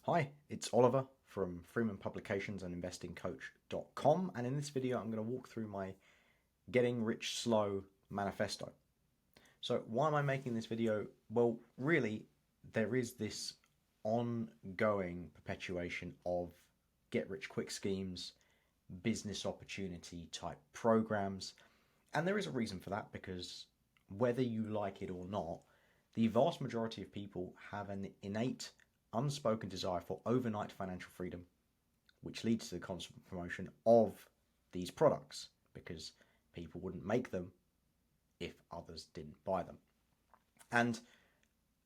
Hi, it's Oliver from Freeman Publications and investingcoach.com, and in this video I'm going to walk through my Getting Rich Slow manifesto. So why am I making this video? Well, really, there is this ongoing perpetuation of get rich quick schemes, business opportunity type programs, and there is a reason for that because whether you like it or not, the vast majority of people have an innate unspoken desire for overnight financial freedom, which leads to the constant promotion of these products because people wouldn't make them if others didn't buy them. And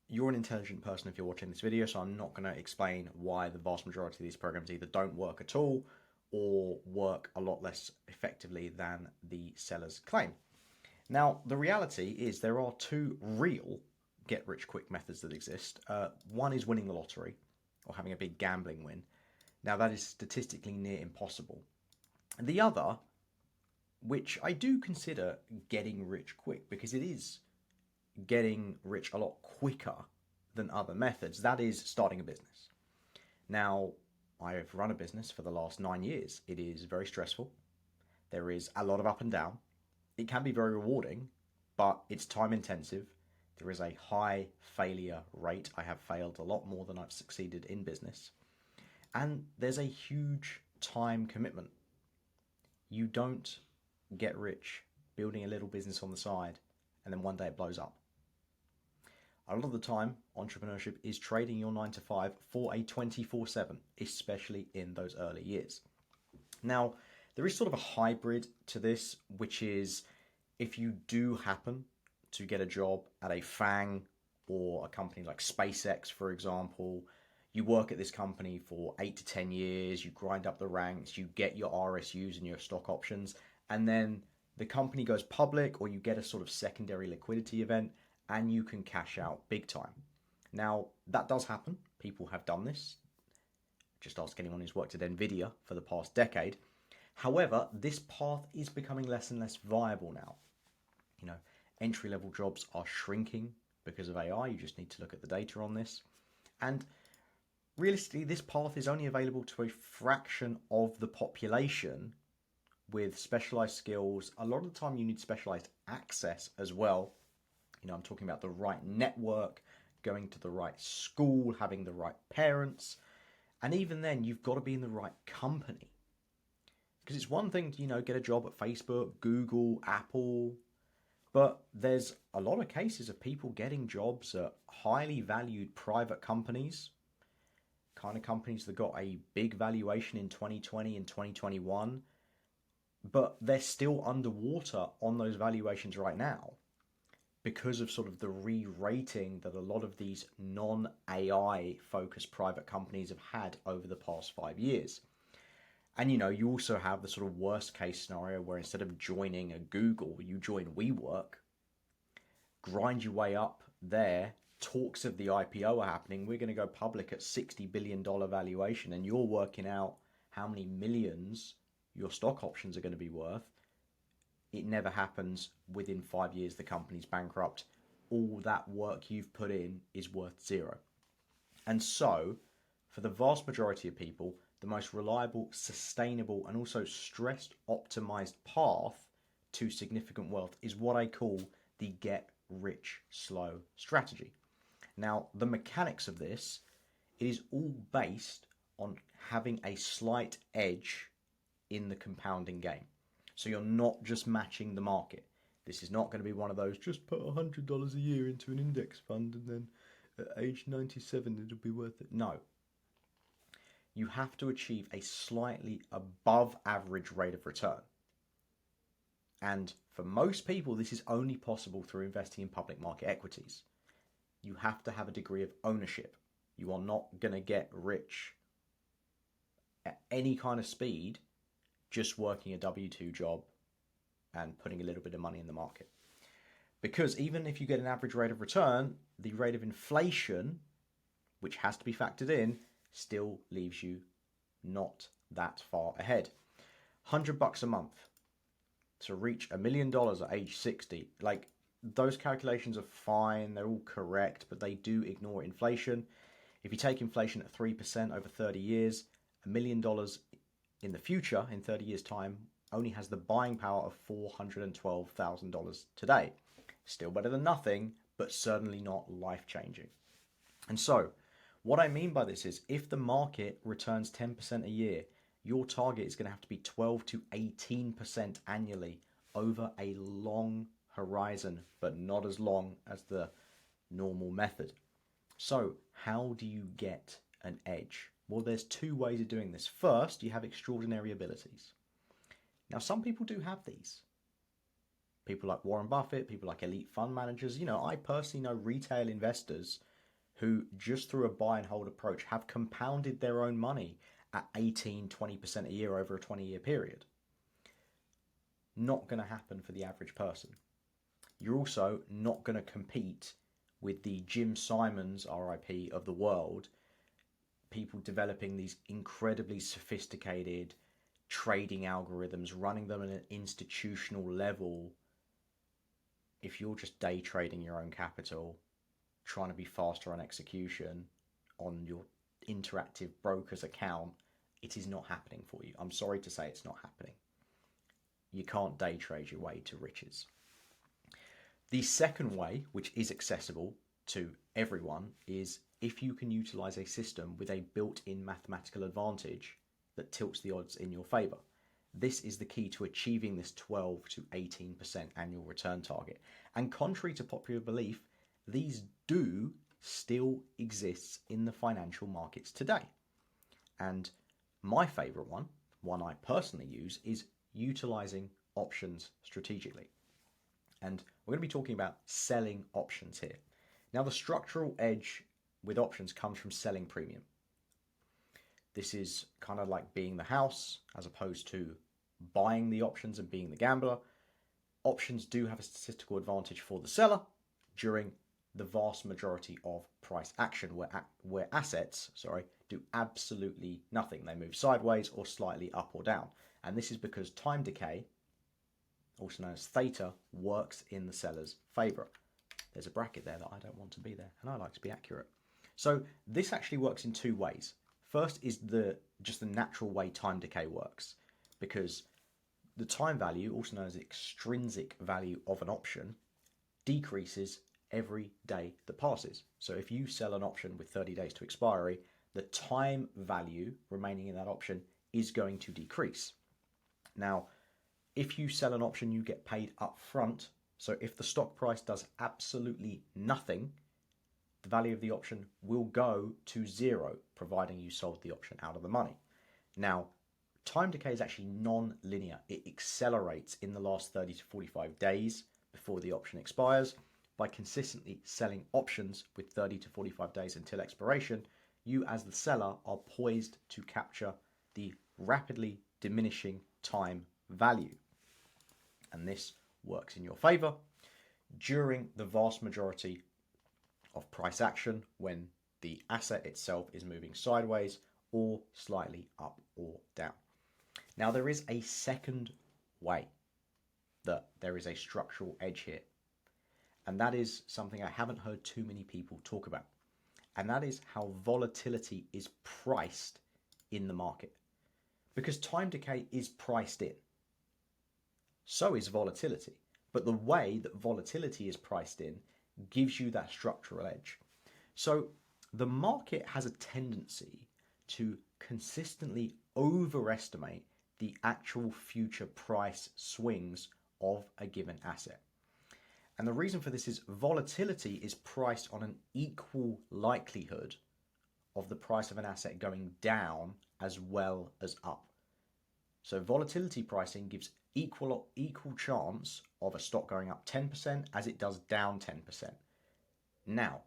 you're an intelligent person if you're watching this video, so I'm not going to explain why the vast majority of these programs either don't work at all or work a lot less effectively than the sellers claim. Now, the reality is there are two real get rich quick methods that exist. One is winning the lottery or having a big gambling win. Now, that is statistically near impossible. And the other, which I do consider getting rich quick because it is getting rich a lot quicker than other methods, that is starting a business. Now, I have run a business for the last 9 years. It is very stressful. There is a lot of up and down. It can be very rewarding, but it's time intensive. There is a high failure rate. I have failed a lot more than I've succeeded in business. And there's a huge time commitment. You don't get rich building a little business on the side and then one day it blows up. A lot of the time, entrepreneurship is trading your 9 to 5 for a 24/7, especially in those early years. Now, there is sort of a hybrid to this, which is if you do happen to get a job at a FANG or a company like SpaceX, for example, you work at this company for 8 to 10 years, you grind up the ranks, you get your RSUs and your stock options, and then the company goes public or you get a sort of secondary liquidity event and you can cash out big time. Now, that does happen. People have done this. Just ask anyone who's worked at Nvidia for the past decade. However, this path is becoming less and less viable now. You know, entry-level jobs are shrinking because of AI. You just need to look at the data on this. And realistically, this path is only available to a fraction of the population with specialized skills. A lot of the time you need specialized access as well. You know, I'm talking about the right network, going to the right school, having the right parents. And even then, you've got to be in the right company. Because it's one thing to, get a job at Facebook, Google, Apple, but there's a lot of cases of people getting jobs at highly valued private companies, kind of companies that got a big valuation in 2020 and 2021, but they're still underwater on those valuations right now because of sort of the re-rating that a lot of these non-AI focused private companies have had over the past 5 years. And you also have the sort of worst case scenario where instead of joining a Google, you join WeWork, grind your way up there, talks of the IPO are happening, we're going to go public at $60 billion valuation, and you're working out how many millions your stock options are going to be worth. It never happens. Within 5 years, the company's bankrupt. All that work you've put in is worth zero. And so, for the vast majority of people, the most reliable, sustainable, and also stress optimized path to significant wealth is what I call the get rich slow strategy. Now, the mechanics of this, it is all based on having a slight edge in the compounding game. So you're not just matching the market. This is not going to be one of those, just put $100 a year into an index fund and then at age 97 it'll be worth it. No. You have to achieve a slightly above average rate of return. And for most people, this is only possible through investing in public market equities. You have to have a degree of ownership. You are not going to get rich at any kind of speed just working a W-2 job and putting a little bit of money in the market. Because even if you get an average rate of return, the rate of inflation, which has to be factored in, still leaves you not that far ahead. $100 a month to reach $1 million at age 60. Those calculations are fine, they're all correct, but they do ignore inflation. If you take inflation at 3% over 30 years, $1 million in the future, in 30 years' time, only has the buying power of $412,000 today. Still better than nothing, but certainly not life-changing. And so, what I mean by this is, if the market returns 10% a year, your target is going to have to be 12 to 18% annually over a long horizon, but not as long as the normal method. So, how do you get an edge? Well, there's two ways of doing this. First, you have extraordinary abilities. Now, some people do have these. People like Warren Buffett, people like elite fund managers. I personally know retail investors who, just through a buy and hold approach, have compounded their own money at 18, 20% a year over a 20-year period. Not going to happen for the average person. You're also not going to compete with the Jim Simons, RIP, of the world, people developing these incredibly sophisticated trading algorithms, running them at an institutional level. If you're just day trading your own capital, trying to be faster on execution on your interactive broker's account, it is not happening for you. I'm sorry to say it's not happening. You can't day trade your way to riches. The second way, which is accessible to everyone, is if you can utilize a system with a built-in mathematical advantage that tilts the odds in your favor. This is the key to achieving this 12 to 18% annual return target. And contrary to popular belief, these do still exist in the financial markets today. And my favorite one I personally use, is utilizing options strategically. And we're going to be talking about selling options here. Now, the structural edge with options comes from selling premium. This is kind of like being the house as opposed to buying the options and being the gambler. Options do have a statistical advantage for the seller during the vast majority of price action, where assets do absolutely nothing. They move sideways or slightly up or down. And this is because time decay, also known as theta, works in the seller's favor. There's a bracket there that I don't want to be there, and I like to be accurate. So this actually works in two ways. First is just the natural way time decay works, because the time value, also known as the extrinsic value of an option, decreases every day that passes. So if you sell an option with 30 days to expiry, the time value remaining in that option is going to decrease. Now, if you sell an option, you get paid up front. So if the stock price does absolutely nothing, the value of the option will go to zero, providing you sold the option out of the money. Now, time decay is actually non-linear. It accelerates in the last 30 to 45 days before the option expires. By consistently selling options with 30 to 45 days until expiration, you as the seller are poised to capture the rapidly diminishing time value. And this works in your favor during the vast majority of price action when the asset itself is moving sideways or slightly up or down. Now, there is a second way that there is a structural edge here. And that is something I haven't heard too many people talk about. And that is how volatility is priced in the market. Because time decay is priced in. So is volatility. But the way that volatility is priced in gives you that structural edge. So the market has a tendency to consistently overestimate the actual future price swings of a given asset. And the reason for this is volatility is priced on an equal likelihood of the price of an asset going down as well as up. So volatility pricing gives equal chance of a stock going up 10% as it does down 10%. Now,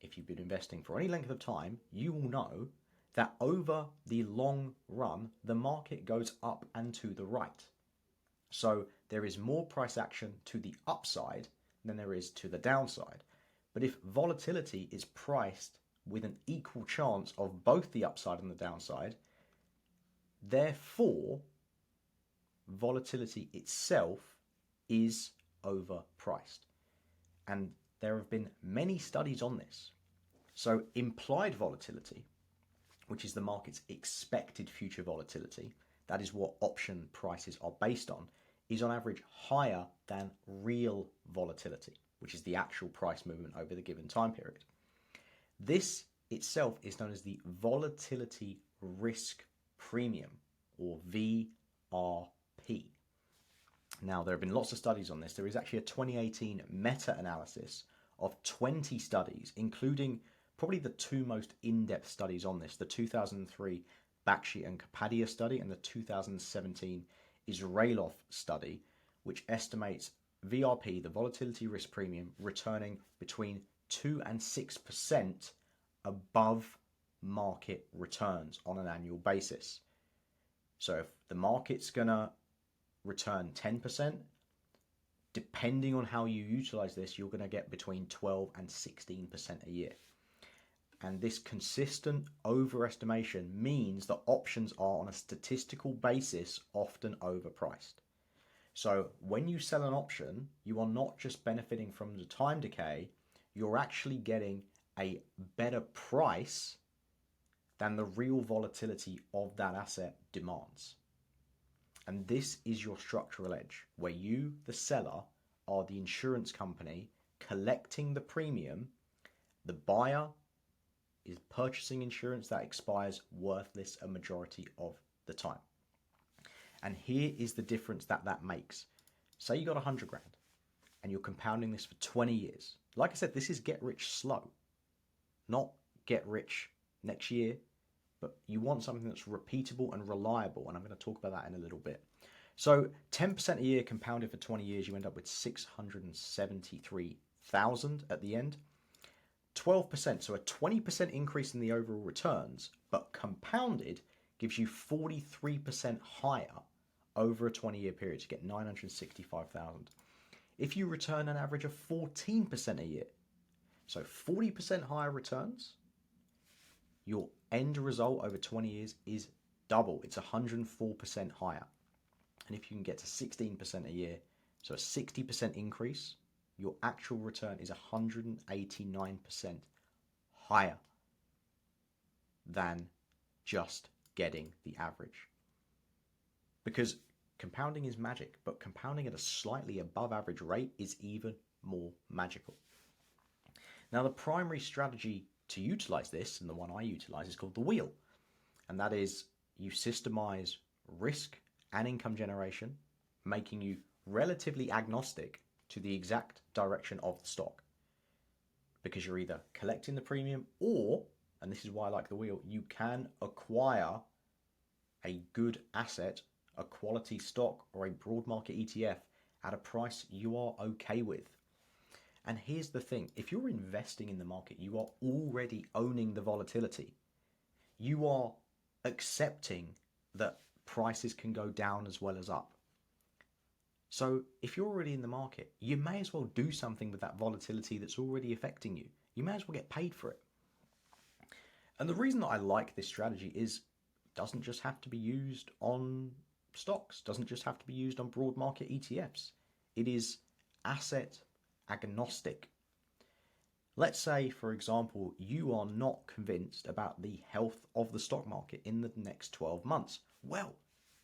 if you've been investing for any length of time, you will know that over the long run, the market goes up and to the right. So there is more price action to the upside than there is to the downside. But if volatility is priced with an equal chance of both the upside and the downside, therefore, volatility itself is overpriced. And there have been many studies on this. So implied volatility, which is the market's expected future volatility, that is what option prices are based on, is on average higher than real volatility, which is the actual price movement over the given time period. This itself is known as the volatility risk premium, or VRP. Now, there have been lots of studies on this. There is actually a 2018 meta-analysis of 20 studies, including probably the two most in-depth studies on this, the 2003 Bakshi and Kapadia study and the 2017 Israelov study, which estimates VRP, the volatility risk premium, returning between 2 and 6% above market returns on an annual basis. So if the market's going to return 10%, depending on how you utilize this, you're going to get between 12 and 16% a year. And this consistent overestimation means that options are on a statistical basis often overpriced. So when you sell an option, you are not just benefiting from the time decay, you're actually getting a better price than the real volatility of that asset demands. And this is your structural edge, where you, the seller, are the insurance company collecting the premium. The buyer is purchasing insurance that expires worthless a majority of the time. And here is the difference that makes. Say you got 100 grand and you're compounding this for 20 years. Like I said, this is get rich slow, not get rich next year, but you want something that's repeatable and reliable. And I'm going to talk about that in a little bit. So 10% a year compounded for 20 years, you end up with 673,000 at the end. 12%, so a 20% increase in the overall returns, but compounded gives you 43% higher over a 20-year period to get 965,000. If you return an average of 14% a year, so 40% higher returns, your end result over 20 years is double. It's 104% higher. And if you can get to 16% a year, so a 60% increase, your actual return is 189% higher than just getting the average. Because compounding is magic, but compounding at a slightly above average rate is even more magical. Now, the primary strategy to utilize this, and the one I utilize, is called the wheel. And that is, you systemize risk and income generation, making you relatively agnostic to the exact direction of the stock. Because you're either collecting the premium or, and this is why I like the wheel, you can acquire a good asset, a quality stock, or a broad market ETF at a price you are okay with. And here's the thing, if you're investing in the market, you are already owning the volatility. You are accepting that prices can go down as well as up. So if you're already in the market, you may as well do something with that volatility that's already affecting you. You may as well get paid for it. And the reason that I like this strategy is it doesn't just have to be used on stocks, doesn't just have to be used on broad market ETFs. It is asset agnostic. Let's say, for example, you are not convinced about the health of the stock market in the next 12 months. Well,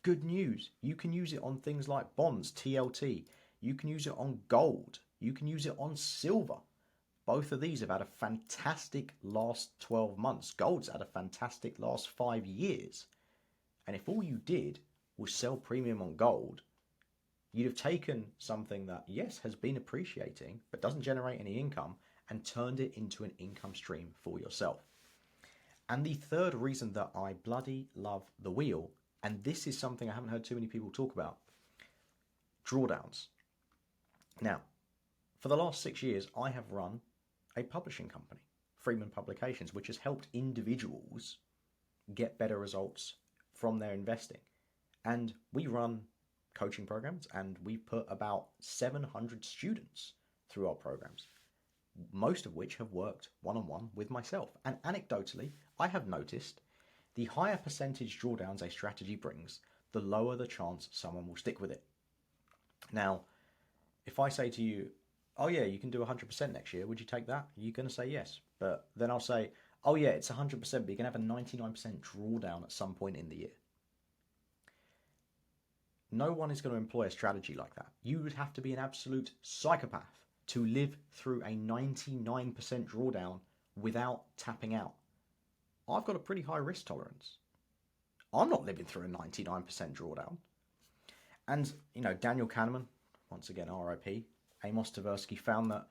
good news. You can use it on things like bonds, TLT. You can use it on gold. You can use it on silver. Both of these have had a fantastic last 12 months. Gold's had a fantastic last 5 years. And if all you did was sell premium on gold, you'd have taken something that, yes, has been appreciating, but doesn't generate any income, and turned it into an income stream for yourself. And the third reason that I bloody love the wheel, and this is something I haven't heard too many people talk about, drawdowns. Now, for the last 6 years, I have run a publishing company, Freeman Publications, which has helped individuals get better results from their investing. And we run coaching programs, and we've put about 700 students through our programs, most of which have worked one-on-one with myself. And anecdotally, I have noticed the higher percentage drawdowns a strategy brings, the lower the chance someone will stick with it. Now, if I say to you, oh yeah, you can do 100% next year. Would you take that? You're going to say yes. But then I'll say, oh yeah, it's 100%, but you're going to have a 99% drawdown at some point in the year. No one is going to employ a strategy like that. You would have to be an absolute psychopath to live through a 99% drawdown without tapping out. I've got a pretty high risk tolerance. I'm not living through a 99% drawdown. And, Daniel Kahneman, once again, RIP, Amos Tversky, found that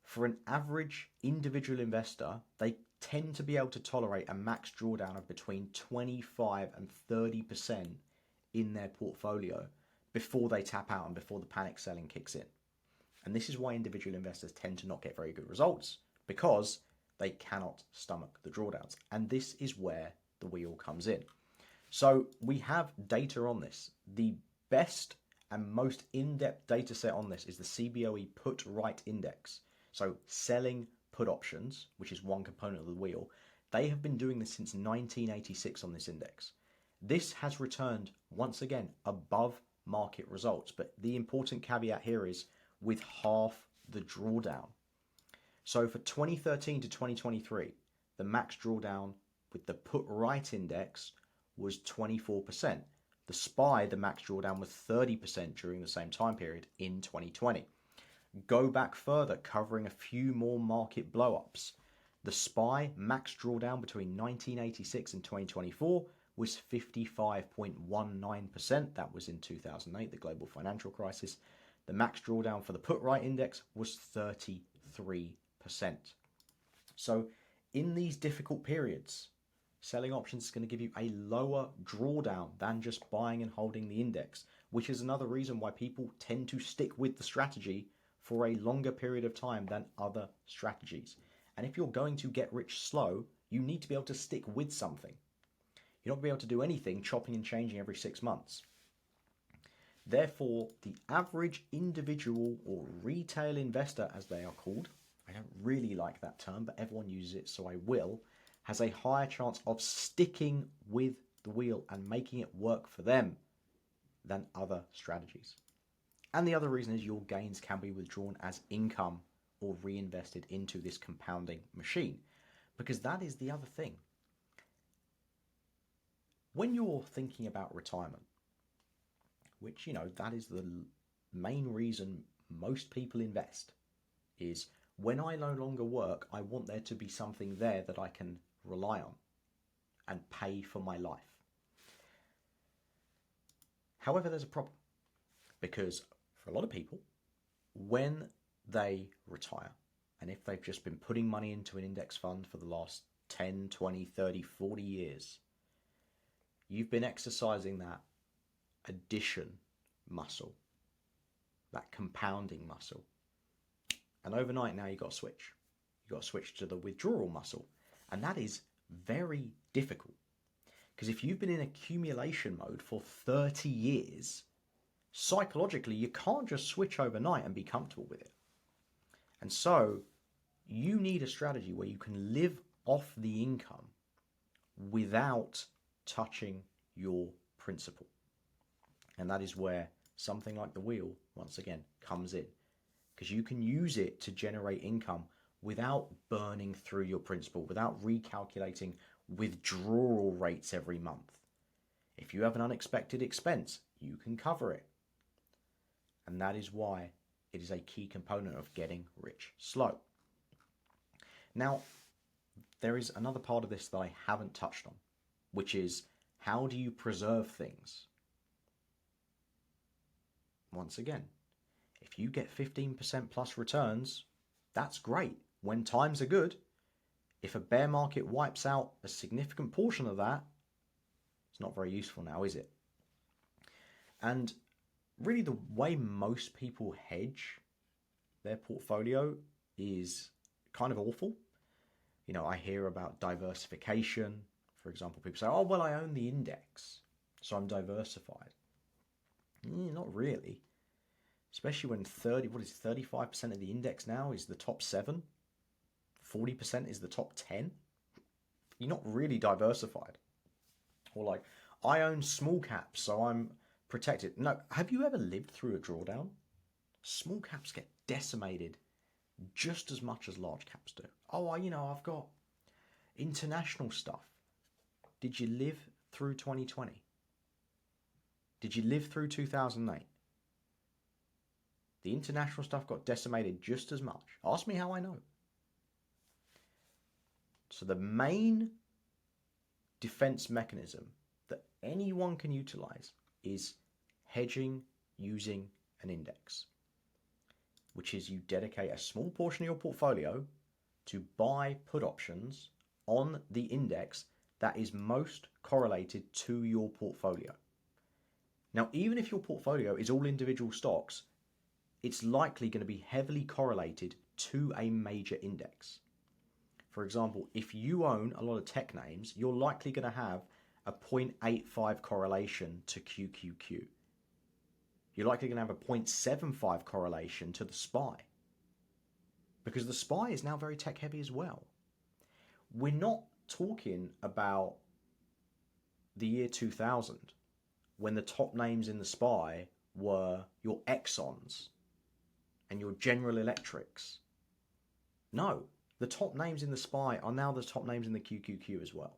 for an average individual investor, they tend to be able to tolerate a max drawdown of between 25 and 30% in their portfolio before they tap out and before the panic selling kicks in. And this is why individual investors tend to not get very good results, because they cannot stomach the drawdowns. And this is where the wheel comes in. So we have data on this. The best and most in-depth data set on this is the CBOE put right index. So selling put options, which is one component of the wheel, they have been doing this since 1986 on this index. This has returned, once again, above market results. But the important caveat here is with half the drawdown. So for 2013 to 2023, the max drawdown with the put right index was 24%. The SPY, the max drawdown, was 30% during the same time period in 2020. Go back further, covering a few more market blow-ups. The SPY max drawdown between 1986 and 2024 was 55.19%. That was in 2008, the global financial crisis. The max drawdown for the put right index was 33%. So in these difficult periods, selling options is going to give you a lower drawdown than just buying and holding the index, which is another reason why people tend to stick with the strategy for a longer period of time than other strategies. And if you're going to get rich slow, you need to be able to stick with something. You're not going to be able to do anything chopping and changing every 6 months. Therefore, the average individual or retail investor, as they are called, I don't really like that term, but everyone uses it, so I will, has a higher chance of sticking with the wheel and making it work for them than other strategies. And the other reason is your gains can be withdrawn as income or reinvested into this compounding machine. Because that is the other thing. When you're thinking about retirement, which, that is the main reason most people invest, is when I no longer work, I want there to be something there that I can rely on and pay for my life. However, there's a problem, because for a lot of people, when they retire, and if they've just been putting money into an index fund for the last 10, 20, 30, 40 years, you've been exercising that addition muscle, that compounding muscle. And overnight now you've got to switch. You've got to switch to the withdrawal muscle. And that is very difficult. Because if you've been in accumulation mode for 30 years, psychologically you can't just switch overnight and be comfortable with it. And so you need a strategy where you can live off the income without touching your principal. And that is where something like the wheel, once again, comes in. Because you can use it to generate income without burning through your principal, without recalculating withdrawal rates every month. If you have an unexpected expense, you can cover it. And that is why it is a key component of getting rich slow. Now, there is another part of this that I haven't touched on, which is how do you preserve things? Once again, if you get 15% plus returns, that's great when times are good. If a bear market wipes out a significant portion of that, it's not very useful now, is it? And really the way most people hedge their portfolio is kind of awful. I hear about diversification. For example, people say, oh, well, I own the index, so I'm diversified. Not really. Especially when 35% of the index now is the top 7, 40% is the top 10. You're not really diversified. Or like, I own small caps, so I'm protected. No, have you ever lived through a drawdown? Small caps get decimated just as much as large caps do. Oh, I've got international stuff. Did you live through 2020? Did you live through 2008? The international stuff got decimated just as much. Ask me how I know. So the main defense mechanism that anyone can utilize is hedging using an index, which is you dedicate a small portion of your portfolio to buy put options on the index that is most correlated to your portfolio. Now, even if your portfolio is all individual stocks, it's likely going to be heavily correlated to a major index. For example, if you own a lot of tech names, you're likely going to have a 0.85 correlation to QQQ. You're likely going to have a 0.75 correlation to the SPY, because the SPY is now very tech heavy as well. We're not talking about the year 2000 when the top names in the SPY were your Exxons and your General Electrics. No, the top names in the SPY are now the top names in the QQQ as well.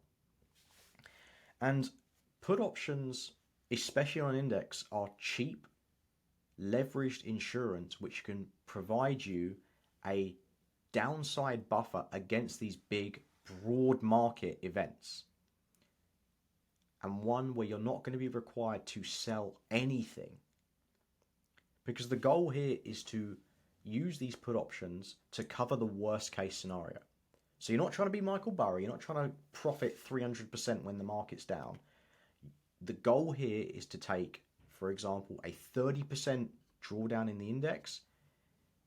And put options, especially on an index, are cheap, leveraged insurance which can provide you a downside buffer against these big, broad market events. And one where you're not going to be required to sell anything. Because the goal here is to use these put options to cover the worst case scenario. So you're not trying to be Michael Burry, you're not trying to profit 300% when the market's down. The goal here is to take, for example, a 30% drawdown in the index,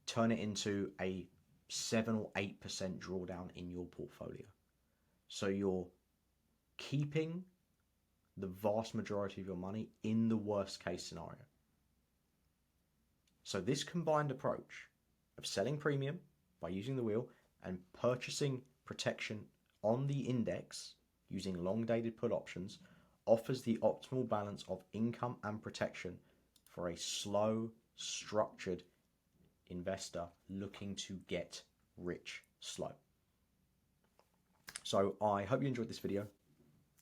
turn it into a 7 or 8% drawdown in your portfolio. So you're keeping the vast majority of your money in the worst case scenario. So this combined approach of selling premium by using the wheel and purchasing protection on the index using long dated put options offers the optimal balance of income and protection for a slow, structured investor looking to get rich slow. So I hope you enjoyed this video.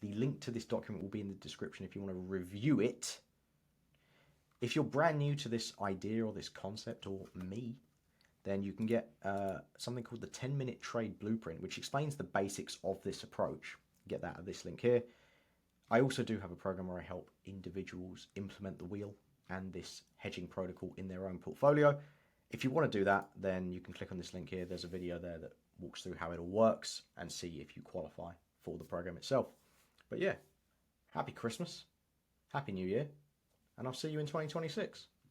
The link to this document will be in the description if you want to review it. If you're brand new to this idea or this concept or me, then you can get something called the 10-minute trade blueprint, which explains the basics of this approach. Get that at this link here. I also do have a program where I help individuals implement the wheel and this hedging protocol in their own portfolio. If you want to do that, then you can click on this link here. There's a video there that walks through how it all works and see if you qualify for the program itself. But yeah, happy Christmas, happy New Year, and I'll see you in 2026.